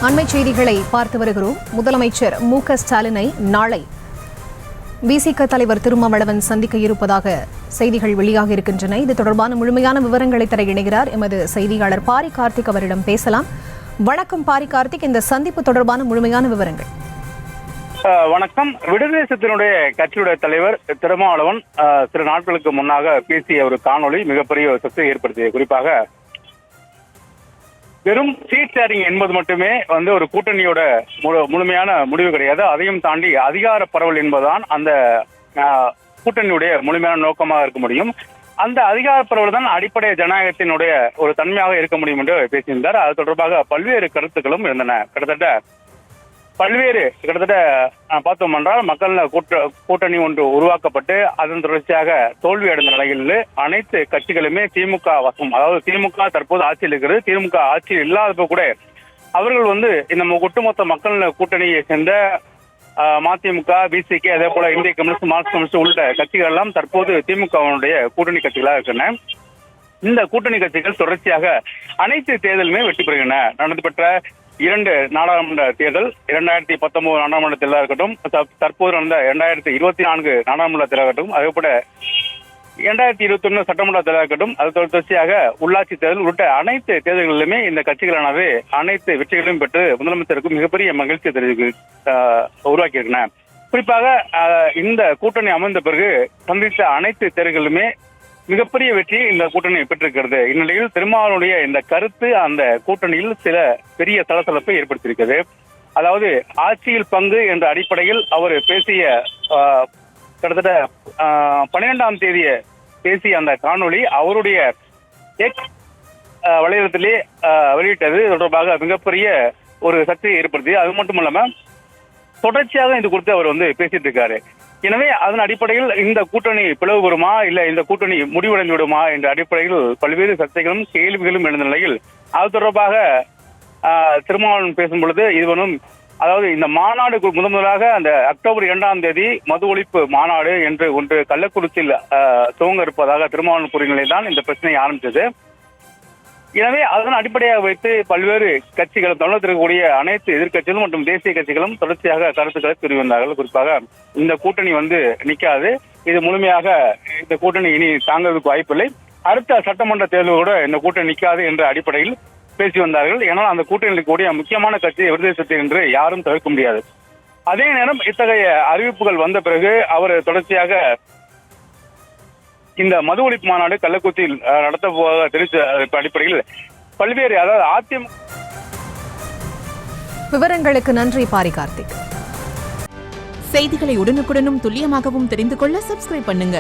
அண்மை செய்திகளை பார்த்து வருகிறோம். முதலமைச்சர் மு.க. ஸ்டாலினை நாளை விசிக தலைவர் திருமாவளவன் சந்திக்க இருப்பதாக செய்திகள் வெளியாக இருக்கின்றன. இது தொடர்பான முழுமையான விவரங்களை தர இணைகிறார் எமது செய்தியாளர் பாரி கார்த்திக். அவரிடம் பேசலாம். வணக்கம் பாரி கார்த்திக், இந்த சந்திப்பு தொடர்பான முழுமையான விவரங்கள். வணக்கம். விடுதலை சிறுத்தையினுடைய கட்சியுடைய தலைவர் திருமாவளவன் சில நாட்களுக்கு முன்னாக பேசிய ஒரு காணொலி மிகப்பெரிய ஒரு சர்ச்சையை ஏற்படுத்தியது. குறிப்பாக வெறும் சீட் ஷேரிங் என்பது மட்டுமே ஒரு கூட்டணியோட முழுமையான முடிவு கிடையாது. அதையும் தாண்டி அதிகார பரவல் என்பதுதான் அந்த கூட்டணியுடைய முழுமையான நோக்கமாக இருக்க முடியும். அந்த அதிகார பரவல் தான் அடிப்படை ஜனநாயகத்தினுடைய ஒரு தன்மையாக இருக்க முடியும் என்று பேசியிருந்தார். அது தொடர்பாக பல்வேறு கருத்துக்களும் இருந்தன. கிட்டத்தட்ட பார்த்தோம் என்றால் மக்கள் கூட்டணி ஒன்று உருவாக்கப்பட்டு அதன் தொடர்ச்சியாக தோல்வி அடைந்த நிலையில் அனைத்து கட்சிகளுமே திமுக வசம், அதாவது திமுக தற்போது ஆட்சியில் இருக்கிறது. திமுக ஆட்சியில் இல்லாதப்ப கூட அவர்கள் இந்த ஒட்டுமொத்த மக்கள் கூட்டணியை சேர்ந்த மதிமுக, பிசிகே, அதே போல இந்திய கம்யூனிஸ்ட், மார்க்சிஸ்ட் கம்யூனிஸ்ட் உள்ளிட்ட கட்சிகள் எல்லாம் தற்போது திமுகவினுடைய கூட்டணி கட்சிகளாக இருக்கின்றன. இந்த கூட்டணி கட்சிகள் தொடர்ச்சியாக அனைத்து தேர்தலுமே வெற்றி பெறுகின்றன. நடந்துபெற்ற 2 நாடாளுமன்ற தேர்தல், 2019 நாடாளுமன்ற தேர்தலாக இருக்கட்டும், தற்போது நடந்த 2024 நாடாளுமன்ற தேர்தலாக இருக்கட்டும், அதே போல 2021 சட்டமன்ற தேர்தலாக இருக்கட்டும், அது தொடர்ச்சியாக உள்ளாட்சி தேர்தல் உள்ளிட்ட அனைத்து தேர்தல்களிலுமே இந்த கட்சிகளானது அனைத்து வெற்றிகளையும் பெற்று முதலமைச்சருக்கு மிகப்பெரிய மகிழ்ச்சி உருவாக்கியிருக்கின்றன. குறிப்பாக இந்த கூட்டணி அமைந்த பிறகு சந்தித்த அனைத்து தேர்தல்களுமே மிகப்பெரிய வெற்றியை இந்த கூட்டணி பெற்றிருக்கிறது. இந்நிலையில் திருமாவளவனுடைய இந்த கருத்து அந்த கூட்டணியில் சில பெரிய சலசலப்பை ஏற்படுத்தியிருக்கிறது. அதாவது ஆட்சியில் பங்கு என்ற அடிப்படையில் அவர் பேசிய கிட்டத்தட்ட 12ஆம் தேதி பேசிய அந்த காணொலி அவருடைய எக்ஸ் வலைதளத்திலே வெளியிட்டது தொடர்பாக மிகப்பெரிய ஒரு சர்ச்சையை ஏற்படுத்தி, அது மட்டும் இல்லாம தொடர்ச்சியாக இது குறித்து அவர் பேசிட்டு இருக்காரு. எனவே அதன் அடிப்படையில் இந்த கூட்டணி பிளவு வருமா, இல்ல இந்த கூட்டணி முடிவடைந்து விடுமா என்ற அடிப்படையில் பல்வேறு சர்ச்சைகளும் கேள்விகளும் எழுந்த நிலையில் அது தொடர்பாக திருமாவளவன் பேசும் பொழுது அதாவது இந்த மாநாடு முதலாக அந்த அக்டோபர் 2ஆம் தேதி மது ஒழிப்பு மாநாடு என்று ஒன்று கள்ளக்குறிச்சியில் துவங்க இருப்பதாக திருமாவளவன் கூறிய நிலையில் இந்த பிரச்சனை ஆரம்பித்தது. எனவே அதன் அடிப்படையாக வைத்து பல்வேறு கட்சிகளும் தமிழகத்தில் இருக்கக்கூடிய அனைத்து எதிர்கட்சிகளும் மற்றும் தேசிய கட்சிகளும் தொடர்ச்சியாக கருத்துக்களை தெரிவித்தார்கள். குறிப்பாக இந்த கூட்டணி நிக்காது, இது முழுமையாக இந்த கூட்டணி இனி தாங்கிறதுக்கு வாய்ப்பில்லை, அடுத்த சட்டமன்ற தேர்தல் கூட இந்த கூட்டணி நிக்காது என்ற அடிப்படையில் பேசி வந்தார்கள். ஏன்னால் அந்த கூட்டணியில் கூடிய முக்கியமான கட்சி விடுதலை சிறுத்தை என்று யாரும் தவிர்க்க முடியாது. அதே நேரம் இத்தகைய அறிவிப்புகள் வந்த பிறகு அவர் தொடர்ச்சியாக இந்த மது ஒழிப்பு மாநாடு கள்ளக்குறிச்சியில் நடத்த போவதாக தெரிவித்த அடிப்படையில் பல்வேறு, அதாவது அதிமுக. விவரங்களுக்கு நன்றி பாரி கார்த்திக். செய்திகளை உடனுக்குடனும் துல்லியமாகவும் தெரிந்து கொள்ள சப்ஸ்கிரைப் பண்ணுங்க.